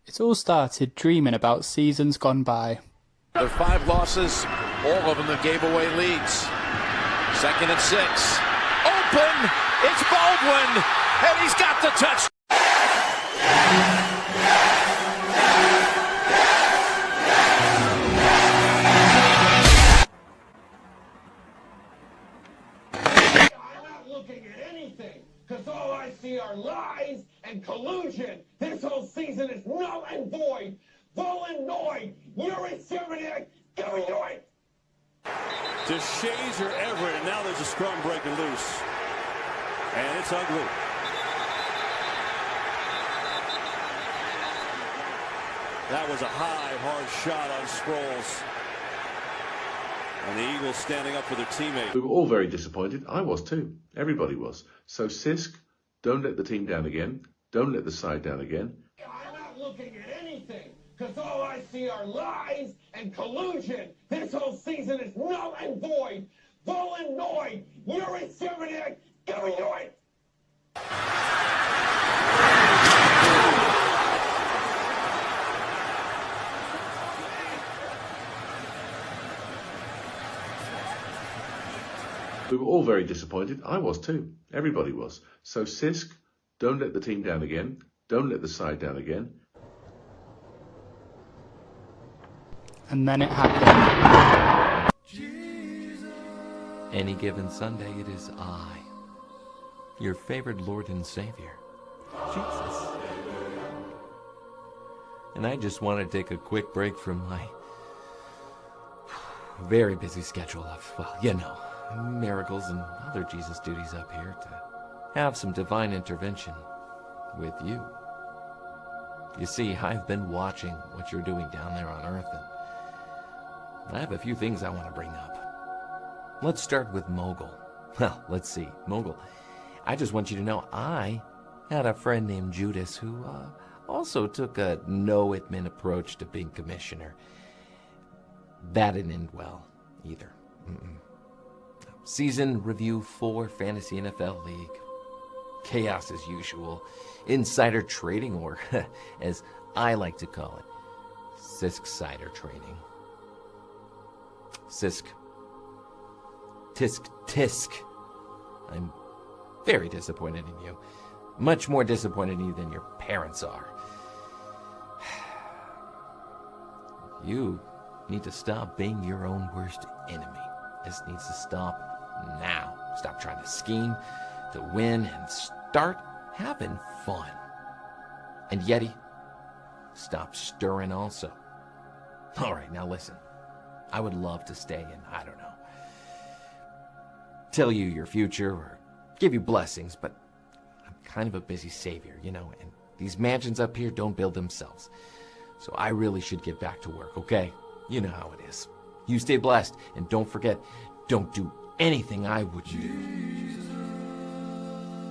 It all started dreaming about seasons gone by. Their 5 losses, all of them that gave away leads. 2nd and 6. Open! It's Baldwin! And he's got the touch! I'm not looking at anything, because all I see are lies and collusion. This whole season is null and void. Volanoid, Yuri Severniak, Illinois. To Shazer Everett, and now there's a scrum breaking loose. And it's ugly. That was a high, hard shot on Sproles. And the Eagles standing up for their teammate. We were all very disappointed. I was too. Everybody was. So Sisk, don't let the team down again. Don't let the side down again. I'm not looking at anything, because all I see are lies and collusion. This whole season is null and void. Volanoid, Yuri Severniak, Illinois. We were all very disappointed. I was too. Everybody was. So Sisk, don't let the team down again. Don't let the side down again. And then it happened. Any given Sunday, it is I, your favorite Lord and Savior, Jesus. And I just want to take a quick break from my very busy schedule of, well, you know, miracles and other Jesus duties up here to have some divine intervention with you. You see, I've been watching what you're doing down there on Earth, and I have a few things I want to bring up. Let's start with Mogul. Well, let's see. Mogul, I just want you to know I had a friend named Judas who also took a no-admin approach to being commissioner. That didn't end well, either. Season review 4 Fantasy NFL League. Chaos as usual. Insider trading, or as I like to call it, Sisk-sider trading. Sisk. Tisk. I'm very disappointed in you. Much more disappointed in you than your parents are. You need to stop being your own worst enemy. This needs to stop now. Stop trying to scheme to win and start having fun. And Yeti, stop stirring also. All right, now listen. I would love to stay and, I don't know, tell you your future or give you blessings, but I'm kind of a busy savior, you know, and these mansions up here don't build themselves. So I really should get back to work, okay? You know how it is. You stay blessed, and don't forget, don't do anything I wouldn't do.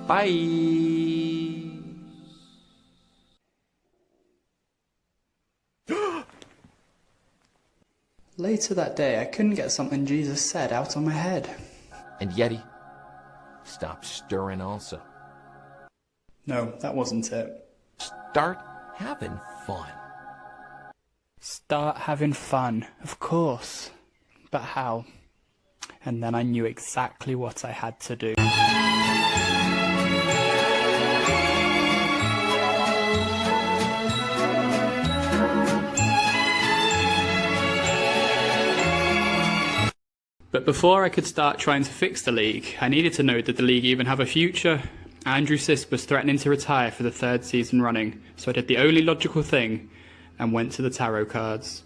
Bye! Later that day, I couldn't get something Jesus said out of my head. And Yeti, stop stirring also. No, that wasn't it. Start having fun. Start having fun, of course. But how? And then I knew exactly what I had to do. But before I could start trying to fix the league, I needed to know, did the league even have a future? Andrew Sisk was threatening to retire for the 3rd season running, so I did the only logical thing and went to the tarot cards.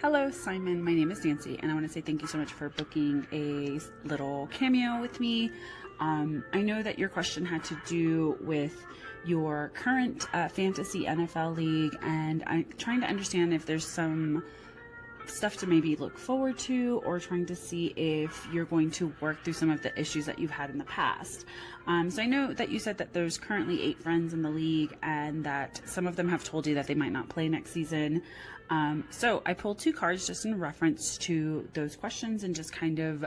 Hello, Simon. My name is Nancy, and I want to say thank you so much for booking a little cameo with me. I know that your question had to do with your current fantasy NFL league, and I'm trying to understand if there's some stuff to maybe look forward to, or trying to see if you're going to work through some of the issues that you've had in the past. So I know that you said that there's currently 8 friends in the league, and that some of them have told you that they might not play next season. So I pulled 2 cards just in reference to those questions, and just kind of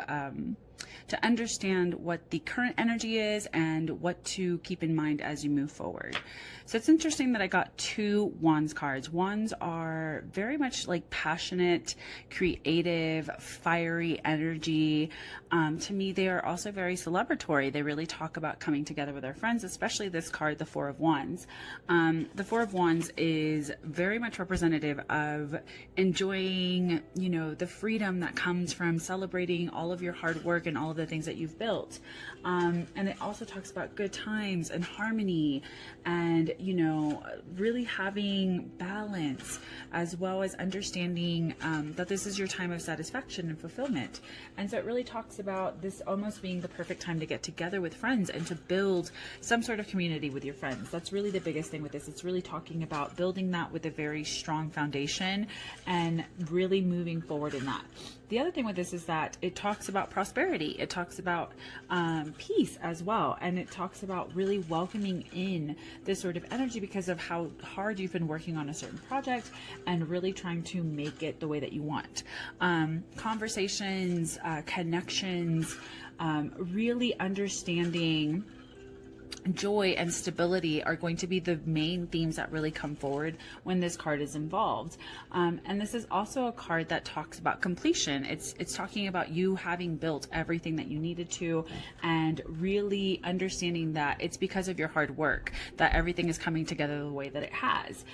to understand what the current energy is and what to keep in mind as you move forward. So it's interesting that I got 2 Wands cards. Wands are very much like passionate, creative, fiery energy. To me, they are also very celebratory. They really talk about coming together with our friends, especially this card, the 4 of Wands. The 4 of Wands is very much representative of enjoying, you know, the freedom that comes from celebrating all of your hard work and all of the things that you've built. And it also talks about good times and harmony and, you know, really having balance, as well as understanding that this is your time of satisfaction and fulfillment. And so it really talks about this almost being the perfect time to get together with friends and to build some sort of community with your friends. That's really the biggest thing with this. It's really talking about building that with a very strong foundation and really moving forward in that. The other thing with this is that it talks about prosperity. It talks about peace as well. And it talks about really welcoming in this sort of energy because of how hard you've been working on a certain project and really trying to make it the way that you want. Conversations, connections, really understanding joy and stability are going to be the main themes that really come forward when this card is involved. And this is also a card that talks about completion. It's talking about you having built everything that you needed to and really understanding that it's because of your hard work that everything is coming together the way that it has.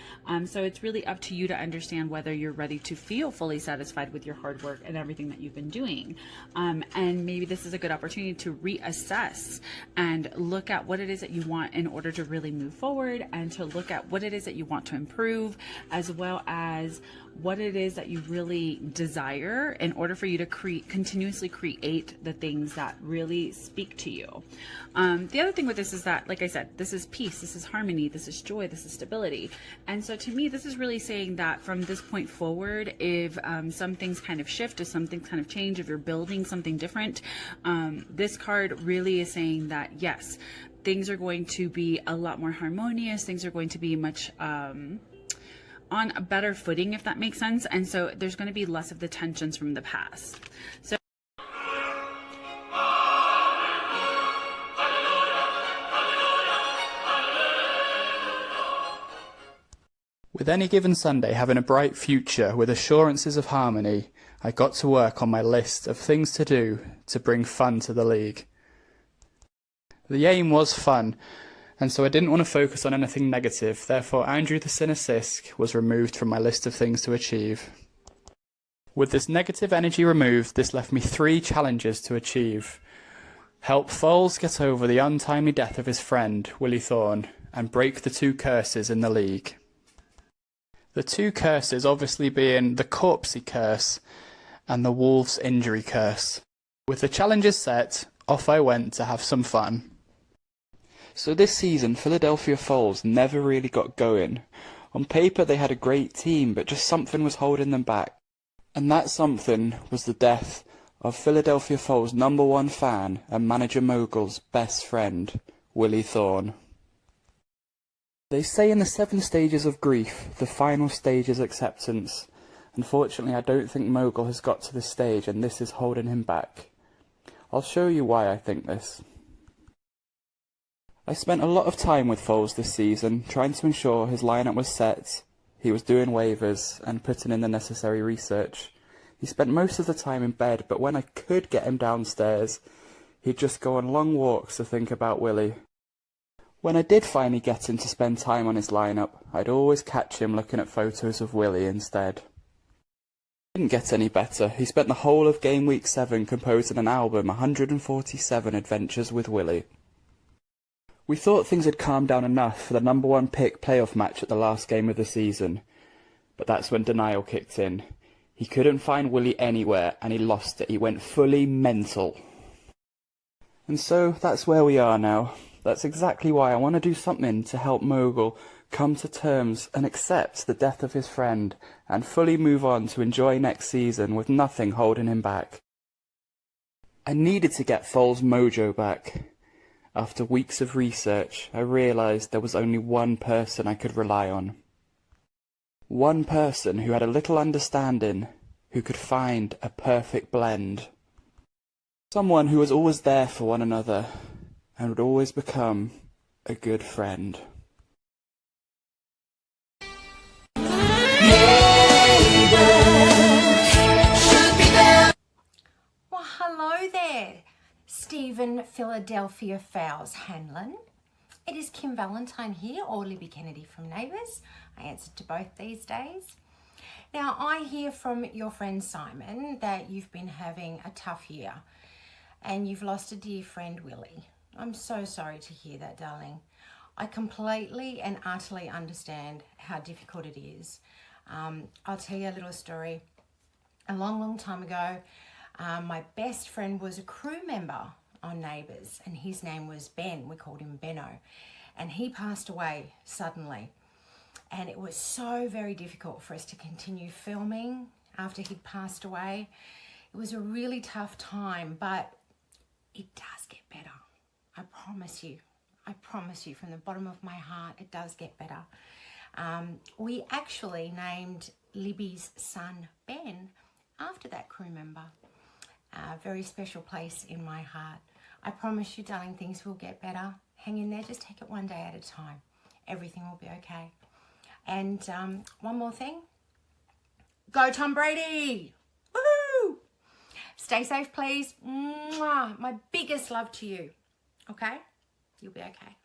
So it's really up to you to understand whether you're ready to feel fully satisfied with your hard work and everything that you've been doing. And maybe this is a good opportunity to reassess and look at what it is that you want in order to really move forward, and to look at what it is that you want to improve, as well as what it is that you really desire in order for you to continuously create the things that really speak to you. The other thing with this is that, like I said, this is peace, this is harmony, this is joy, this is stability. And so to me, this is really saying that from this point forward, if some things kind of shift, if some things kind of change, if you're building something different, this card really is saying that, yes, things are going to be a lot more harmonious, things are going to be much on a better footing, if that makes sense. And so there's going to be less of the tensions from the past. So with any given Sunday having a bright future with assurances of harmony, I got to work on my list of things to do to bring fun to the league. The aim was fun, and so I didn't want to focus on anything negative. Therefore, Andrew the Sinner Sisk was removed from my list of things to achieve. With this negative energy removed, this left me 3 challenges to achieve. Help Foles get over the untimely death of his friend, Willie Thorne, and break the 2 curses in the league. The 2 curses obviously being the Corpsey curse and the Wolves injury curse. With the challenges set, off I went to have some fun. So this season, Philadelphia Foles never really got going. On paper they had a great team, but just something was holding them back. And that something was the death of Philadelphia Foles' #1 fan and manager Mogul's best friend, Willie Thorne. They say in the 7 stages of grief, the final stage is acceptance. Unfortunately, I don't think Mogul has got to this stage, and this is holding him back. I'll show you why I think this. I spent a lot of time with Foles this season, trying to ensure his lineup was set, he was doing waivers, and putting in the necessary research. He spent most of the time in bed, but when I could get him downstairs, he'd just go on long walks to think about Willie. When I did finally get him to spend time on his lineup, I'd always catch him looking at photos of Willie instead. It didn't get any better. He spent the whole of game week 7 composing an album, 147 Adventures with Willie. We thought things had calmed down enough for the #1 pick playoff match at the last game of the season, but that's when denial kicked in. He couldn't find Willie anywhere, and he lost it. He went fully mental. And so that's where we are now. That's exactly why I want to do something to help Mogul come to terms and accept the death of his friend, and fully move on to enjoy next season with nothing holding him back. I needed to get Foles' mojo back. After weeks of research, I realised there was only one person I could rely on. One person who had a little understanding, who could find a perfect blend. Someone who was always there for one another and would always become a good friend. Well, hello there, Stephen Philadelphia Fowles Hanlon. It is Kim Valentine here, or Libby Kennedy from Neighbours. I answer to both these days. Now, I hear from your friend Simon that you've been having a tough year and you've lost a dear friend, Willie. I'm so sorry to hear that, darling. I completely and utterly understand how difficult it is. I'll tell you a little story. A long time ago, my best friend was a crew member on Neighbours, and his name was Ben. We called him Benno, and he passed away suddenly. And it was so very difficult for us to continue filming after he'd passed away. It was a really tough time, but it does get better. I promise you from the bottom of my heart, it does get better. We actually named Libby's son Ben after that crew member. A very special place in my heart. I promise you, darling, things will get better. Hang in there, just take it one day at a time. Everything will be okay. And one more thing. Go Tom Brady! Woohoo! Stay safe, please. Mwah! My biggest love to you. Okay? You'll be okay.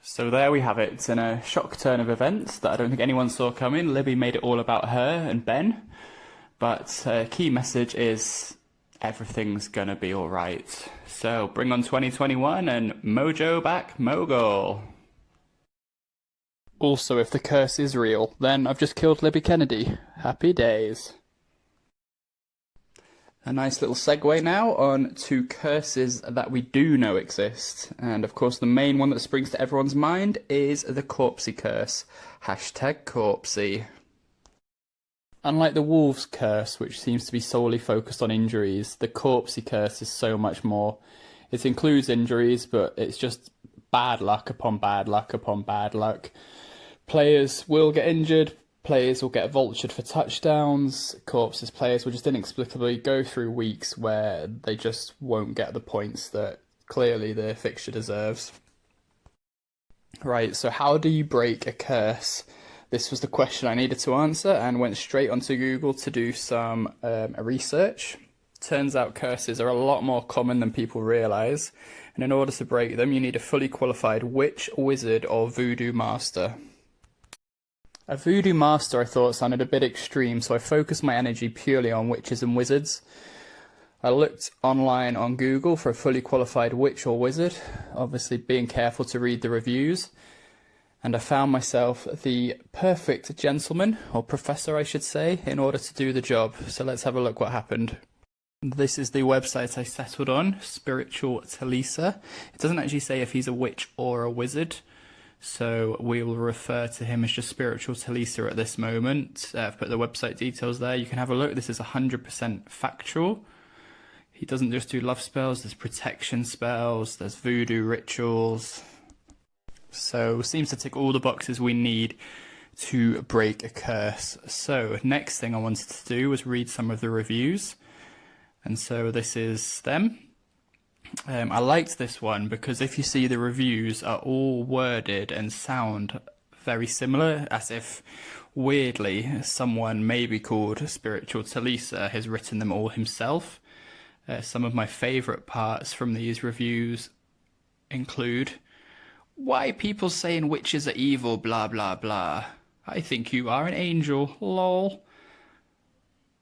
So there we have it. In a shock turn of events that I don't think anyone saw coming, Libby made it all about her and Ben. But key message is everything's gonna be alright. So bring on 2021 and mojo back mogul. Also, if the curse is real, then I've just killed Libby Kennedy. Happy days. A nice little segue now on to curses that we do know exist. And of course the main one that springs to everyone's mind is the Corpsey curse. Hashtag Corpsey. Unlike the Wolves curse, which seems to be solely focused on injuries, the Corpsey curse is so much more. It includes injuries, but it's just bad luck upon bad luck upon bad luck. Players will get injured, players will get vultured for touchdowns, Corpses players will just inexplicably go through weeks where they just won't get the points that clearly their fixture deserves. Right, so how do you break a curse? This was the question I needed to answer and went straight onto Google to do some research. Turns out curses are a lot more common than people realise, and in order to break them you need a fully qualified witch, wizard or voodoo master. A voodoo master I thought sounded a bit extreme, so I focused my energy purely on witches and wizards. I looked online on Google for a fully qualified witch or wizard, obviously being careful to read the reviews, and I found myself the perfect gentleman, or professor I should say, in order to do the job. So let's have a look what happened. This is the website I settled on, Spiritual Talisa. It doesn't actually say if he's a witch or a wizard, so we will refer to him as just Spiritual Talisa at this moment. I've put the website details there. You can have a look. This is 100% factual. He doesn't just do love spells. There's protection spells. There's voodoo rituals. So seems to tick all the boxes we need to break a curse. So next thing I wanted to do was read some of the reviews. And so this is them. I liked this one because if you see the reviews are all worded and sound very similar, as if weirdly someone maybe called Spiritual Talisa has written them all himself. Some of my favourite parts from these reviews include, "Why people saying witches are evil, blah blah blah. I think you are an angel, lol.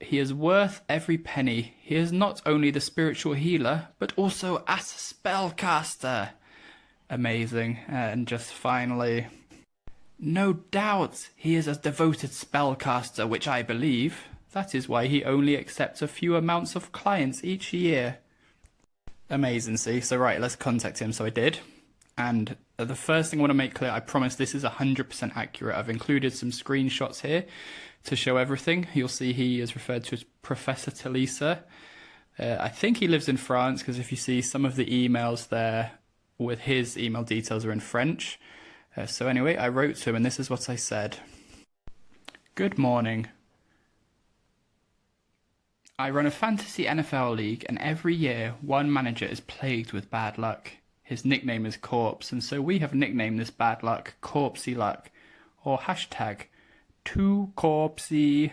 He is worth every penny. He is not only the spiritual healer, but also a spellcaster." Amazing. And just finally, "No doubt he is a devoted spellcaster, which I believe. That is why he only accepts a few amounts of clients each year." Amazing, see? So right, let's contact him. So I did. And the first thing I want to make clear, I promise this is 100% accurate. I've included some screenshots here to show everything. You'll see he is referred to as Professor Talisa. I think he lives in France, because if you see some of the emails there with his email details are in French. So anyway, I wrote to him and this is what I said. "Good morning. I run a fantasy NFL league, and every year one manager is plagued with bad luck. His nickname is Corpse, and so we have nicknamed this bad luck Corpsey Luck, or hashtag 2Corpsey.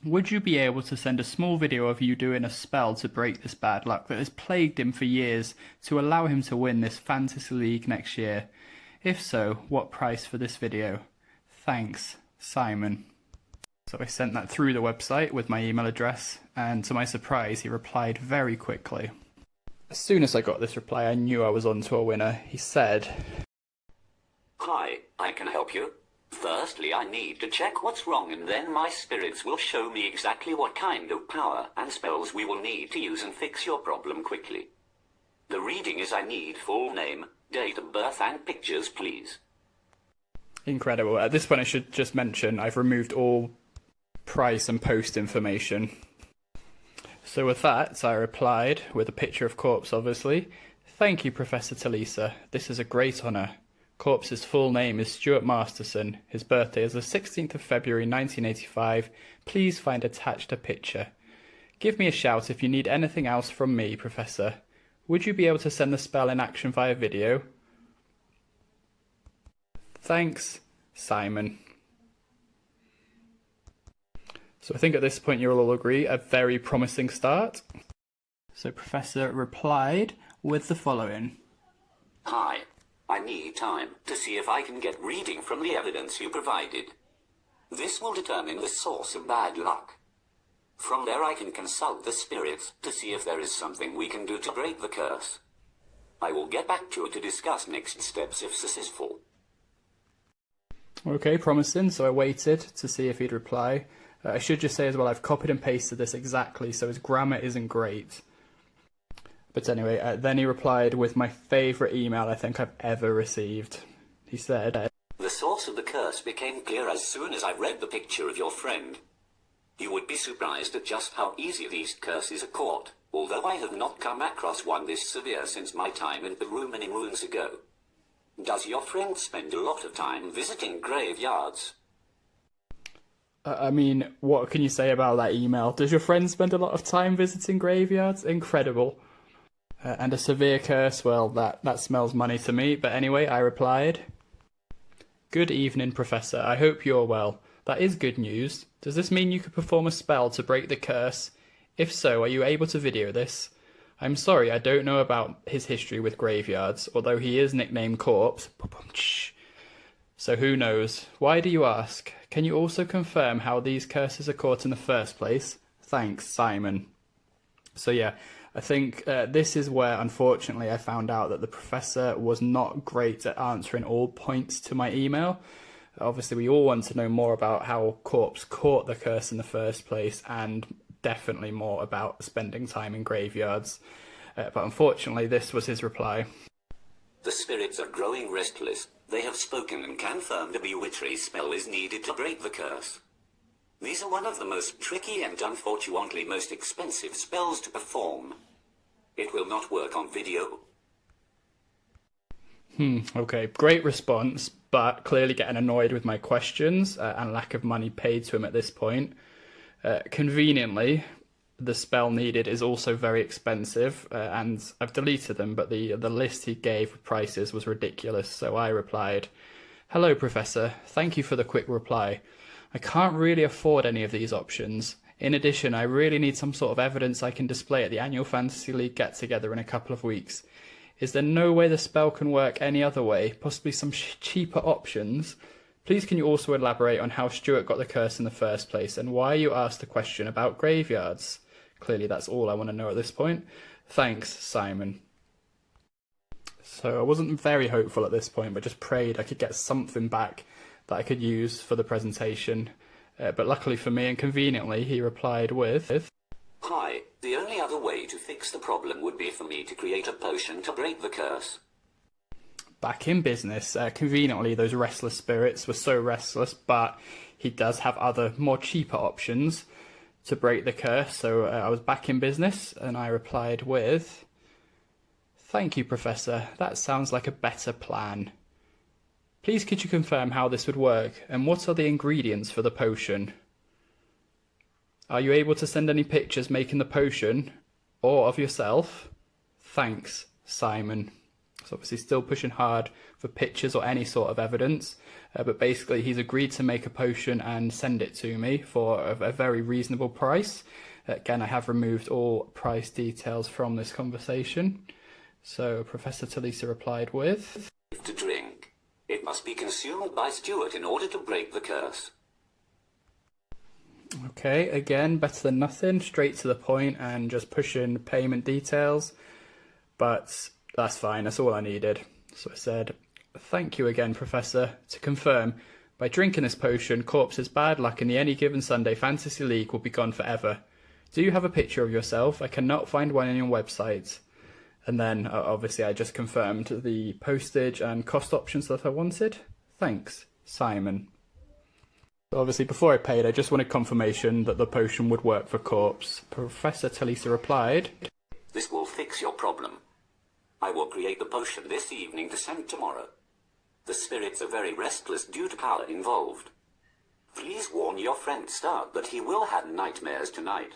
Would you be able to send a small video of you doing a spell to break this bad luck that has plagued him for years to allow him to win this fantasy league next year? If so, what price for this video? Thanks, Simon. So I sent that through the website with my email address, and to my surprise, he replied very quickly. As soon as I got this reply, I knew I was on to a winner. He said, "Hi, I can help you. Firstly, I need to check what's wrong, and then my spirits will show me exactly what kind of power and spells we will need to use and fix your problem quickly. The reading is I need full name, date of birth, and pictures, please." Incredible. At this point, I should just mention I've removed all price and post information. So with that, I replied, with a picture of Corpse obviously, "Thank you, Professor Talisa. This is a great honour. Corpse's full name is Stuart Masterson. His birthday is the 16th of February 1985. Please find attached a picture. Give me a shout if you need anything else from me, Professor. Would you be able to send the spell in action via video? Thanks, Simon." So I think at this point you'll all agree, a very promising start. So Professor replied with the following. "Hi, I need time to see if I can get reading from the evidence you provided. This will determine the source of bad luck. From there I can consult the spirits to see if there is something we can do to break the curse. I will get back to you to discuss next steps if successful." Okay, promising. So I waited to see if he'd reply. I should just say as well, I've copied and pasted this exactly, so his grammar isn't great. But anyway, then he replied with my favourite email I think I've ever received. He said, "The source of the curse became clear as soon as I read the picture of your friend. You would be surprised at just how easy these curses are caught, although I have not come across one this severe since my time in Peru many moons ago. Does your friend spend a lot of time visiting graveyards?" I mean, what can you say about that email? Does your friend spend a lot of time visiting graveyards? Incredible. And a severe curse, well, that smells money to me. But anyway, I replied, "Good evening, Professor. I hope you're well. That is good news. Does this mean you could perform a spell to break the curse? If so, are you able to video this? I'm sorry, I don't know about his history with graveyards, although he is nicknamed Corpse. So who knows? Why do you ask? Can you also confirm how these curses are caught in the first place? Thanks, Simon." So yeah, I think this is where, unfortunately, I found out that the professor was not great at answering all points to my email. Obviously, we all want to know more about how Corpse caught the curse in the first place, and definitely more about spending time in graveyards. But unfortunately, this was his reply. "The spirits are growing restless. They have spoken and confirmed a bewitchery spell is needed to break the curse. These are one of the most tricky and unfortunately most expensive spells to perform. It will not work on video." Okay, great response, but clearly getting annoyed with my questions and lack of money paid to him at this point. Conveniently, the spell needed is also very expensive, and I've deleted them, but the list he gave with prices was ridiculous, so I replied, "Hello, Professor. Thank you for the quick reply. I can't really afford any of these options. In addition, I really need some sort of evidence I can display at the annual Fantasy League get-together in a couple of weeks. Is there no way the spell can work any other way, possibly some cheaper options? Please can you also elaborate on how Stuart got the curse in the first place, and why you asked the question about graveyards? Clearly that's all I want to know at this point. Thanks, Simon." So I wasn't very hopeful at this point, but just prayed I could get something back that I could use for the presentation. But luckily for me and conveniently, he replied with, "Hi, the only other way to fix the problem would be for me to create a potion to break the curse." Back in business. Conveniently, those restless spirits were so restless, but he does have other, more cheaper options to break the curse. So I was back in business, and I replied with, "Thank you, Professor. That sounds like a better plan. Please could you confirm how this would work, and what are the ingredients for the potion?" Are you able to send any pictures making the potion or of yourself? Thanks, Simon. So obviously still pushing hard for pictures or any sort of evidence, but basically he's agreed to make a potion and send it to me for a very reasonable price. Again, I have removed all price details from this conversation. So Professor Talisa replied with, To drink. It must be consumed by Stuart in order to break the curse. okay, again, better than nothing, straight to the point and just pushing payment details. But that's fine, that's all I needed. So I said, thank you again, Professor. To confirm, by drinking this potion, Corpse's bad luck in the Any Given Sunday Fantasy League will be gone forever. Do you have a picture of yourself? I cannot find one on your website. And then, obviously, I just confirmed the postage and cost options that I wanted. Thanks, Simon. Obviously, before I paid, I just wanted confirmation that the potion would work for Corpse. Professor Talisa replied, This will fix your problem. I will create the potion this evening to send tomorrow. The spirits are very restless due to power involved. Please warn your friend Stark that he will have nightmares tonight.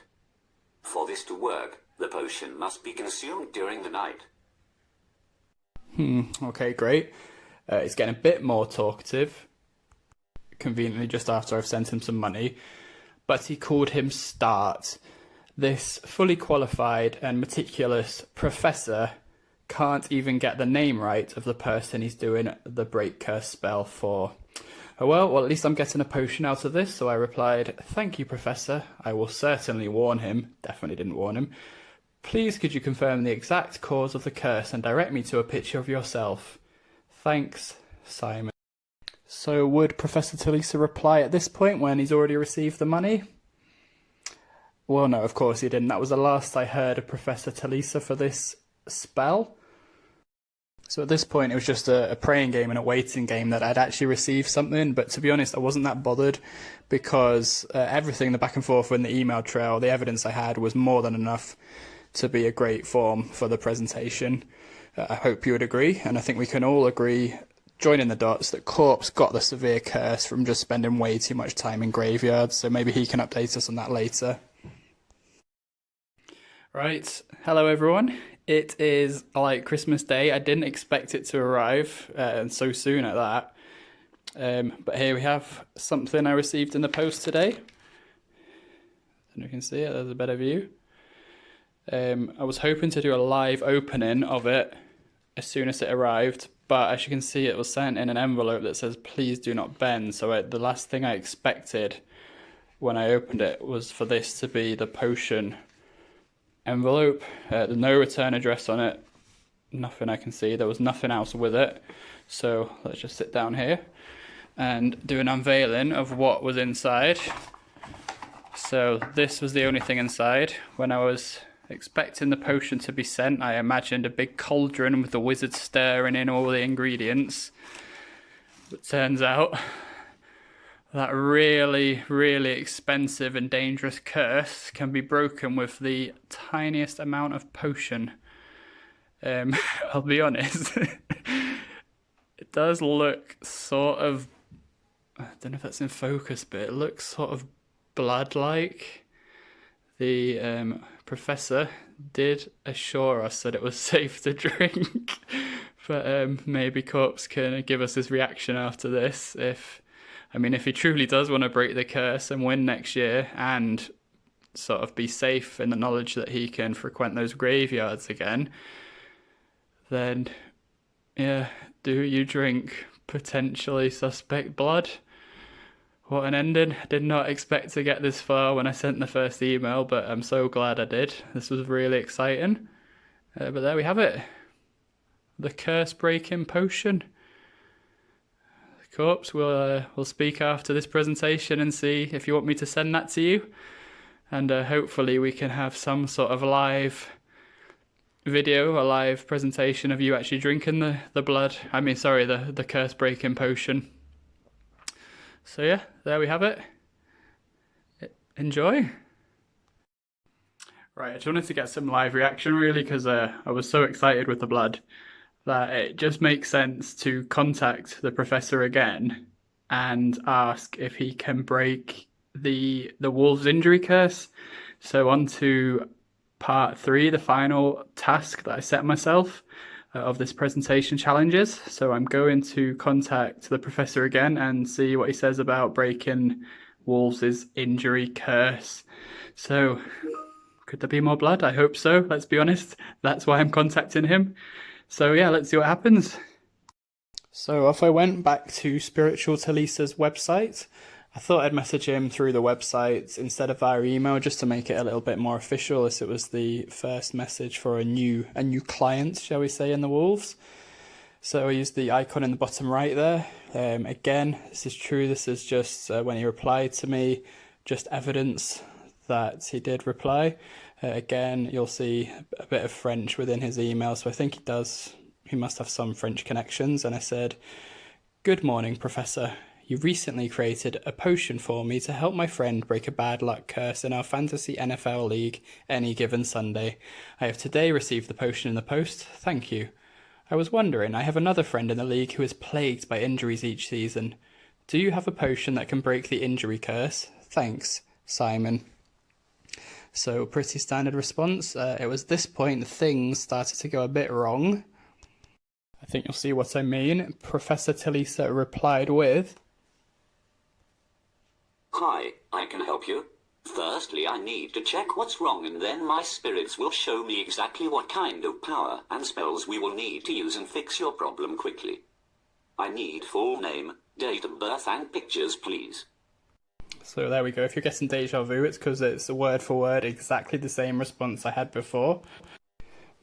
For this to work, the potion must be consumed during the night. Okay, great. It's getting a bit more talkative. Conveniently just after I've sent him some money. But he called him Start. This fully qualified and meticulous professor can't even get the name right of the person he's doing the break curse spell for. Oh well, at least I'm getting a potion out of this, so I replied, thank you, Professor. I will certainly warn him. Definitely didn't warn him. Please could you confirm the exact cause of the curse and direct me to a picture of yourself? Thanks, Simon. So would Professor Talisa reply at this point when he's already received the money? Well, no, of course he didn't. That was the last I heard of Professor Talisa for this spell. So at this point it was just a praying game and a waiting game that I'd actually received something, but to be honest I wasn't that bothered because everything, the back and forth in the email trail, the evidence I had was more than enough to be a great form for the presentation. I hope you would agree, and I think we can all agree, joining the dots, that Corpse got the severe curse from just spending way too much time in graveyards, so maybe he can update us on that later. Right, hello everyone. It is like Christmas Day. I didn't expect it to arrive and so soon at that. But here we have something I received in the post today. And you can see it, there's a better view. I was hoping to do a live opening of it as soon as it arrived, but as you can see it was sent in an envelope that says please do not bend. So the last thing I expected when I opened it was for this to be the potion envelope. There's no return address on it, nothing I can see. There was nothing else with it, so let's just sit down here and do an unveiling of what was inside. So this was the only thing inside. When I was expecting the potion to be sent, I imagined a big cauldron with the wizard stirring in all the ingredients, but turns out that really, really expensive and dangerous curse can be broken with the tiniest amount of potion. I'll be honest, it does look sort of, I don't know if that's in focus, but it looks sort of blood-like. The professor did assure us that it was safe to drink, but maybe Corpse can give us his reaction after this. If he truly does want to break the curse and win next year and sort of be safe in the knowledge that he can frequent those graveyards again, then, yeah, do you drink potentially suspect blood? What an ending. I did not expect to get this far when I sent the first email, but I'm so glad I did. This was really exciting. But there we have it. The curse-breaking potion. Corpse, we'll speak after this presentation and see if you want me to send that to you, and hopefully we can have some sort of live video, a live presentation of you actually drinking the curse breaking potion. So yeah, there we have it. Enjoy. Right, I just wanted to get some live reaction really, because I was so excited with the blood that it just makes sense to contact the professor again and ask if he can break the Wolves injury curse. So on to part 3, the final task that I set myself of this presentation challenges. So I'm going to contact the professor again and see what he says about breaking Wolves' injury curse. So could there be more blood? I hope so, let's be honest. That's why I'm contacting him. So yeah, let's see what happens. So off I went back to Spiritual Talisa's website. I thought I'd message him through the website instead of via email, just to make it a little bit more official, as it was the first message for a new client, shall we say, in the Wolves. So I used the icon in the bottom right there. Again, this is true. This is just when he replied to me, just evidence that he did reply. Again, you'll see a bit of French within his email, so I think he must have some French connections. And I said, "Good morning, Professor. You recently created a potion for me to help my friend break a bad luck curse in our fantasy NFL league any given Sunday. I have today received the potion in the post. Thank you. I was wondering, I have another friend in the league who is plagued by injuries each season. Do you have a potion that can break the injury curse? Thanks, Simon." So pretty standard response. It was this point things started to go a bit wrong. I think you'll see what I mean. Professor Talisa replied with, "Hi, I can help you. Firstly, I need to check what's wrong, and then my spirits will show me exactly what kind of power and spells we will need to use and fix your problem quickly. I need full name, date of birth, and pictures, please." So there we go. If you're getting deja vu, it's because it's word for word exactly the same response I had before.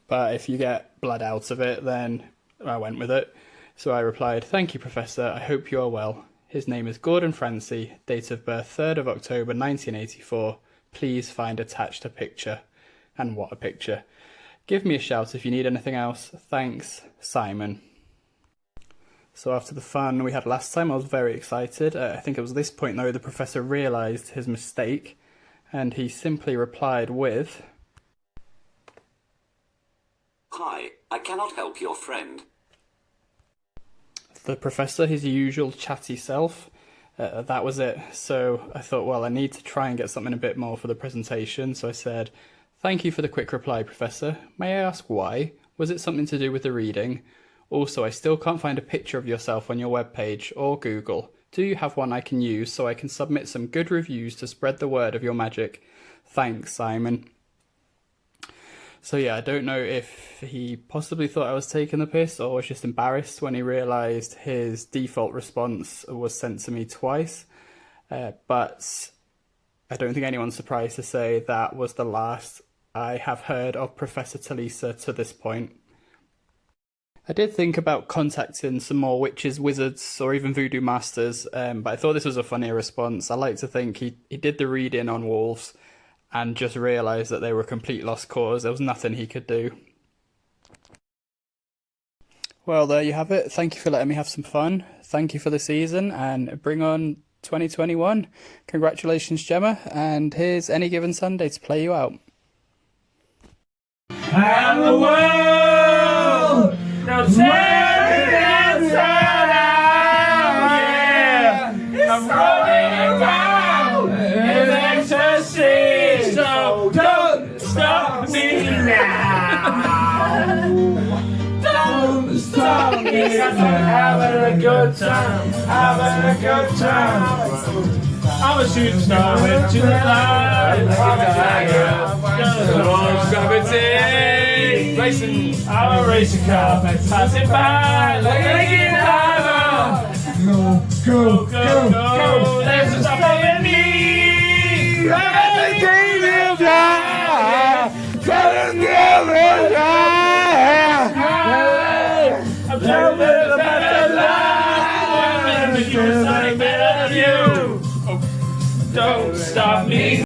But if you get blood out of it, then I went with it. So I replied, "Thank you, Professor. I hope you are well. His name is Gordon Francie, date of birth 3rd of October 1984. Please find attached a picture." And what a picture. "Give me a shout if you need anything else. Thanks, Simon." So after the fun we had last time, I was very excited. I think it was this point though the professor realised his mistake, and he simply replied with, "Hi, I cannot help your friend." The professor, his usual chatty self, that was it. So I thought, well, I need to try and get something a bit more for the presentation. So I said, "Thank you for the quick reply, Professor. May I ask why? Was it something to do with the reading? Also, I still can't find a picture of yourself on your webpage or Google. Do you have one I can use so I can submit some good reviews to spread the word of your magic? Thanks, Simon." So yeah, I don't know if he possibly thought I was taking the piss or was just embarrassed when he realised his default response was sent to me twice. But I don't think anyone's surprised to say that was the last I have heard of Professor Talisa to this point. I did think about contacting some more witches, wizards, or even voodoo masters, but I thought this was a funnier response. I like to think he did the reading on Wolves and just realised that they were a complete lost cause. There was nothing he could do. Well, there you have it. Thank you for letting me have some fun. Thank you for the season, and bring on 2021. Congratulations, Gemma, and here's Any Given Sunday to play you out. And the world goes inside out, yeah. I'm rolling down in ecstasy, so don't stop me now. Don't stop me, I'm having a good time, having a good time. I'm a shooting star with you light. Racing, I'm a racing car, passing by like a guitar. Go, go, go, go, there's a stop in me. I'm a game of life. I'm telling about the life. You're something better than you. Don't stop me.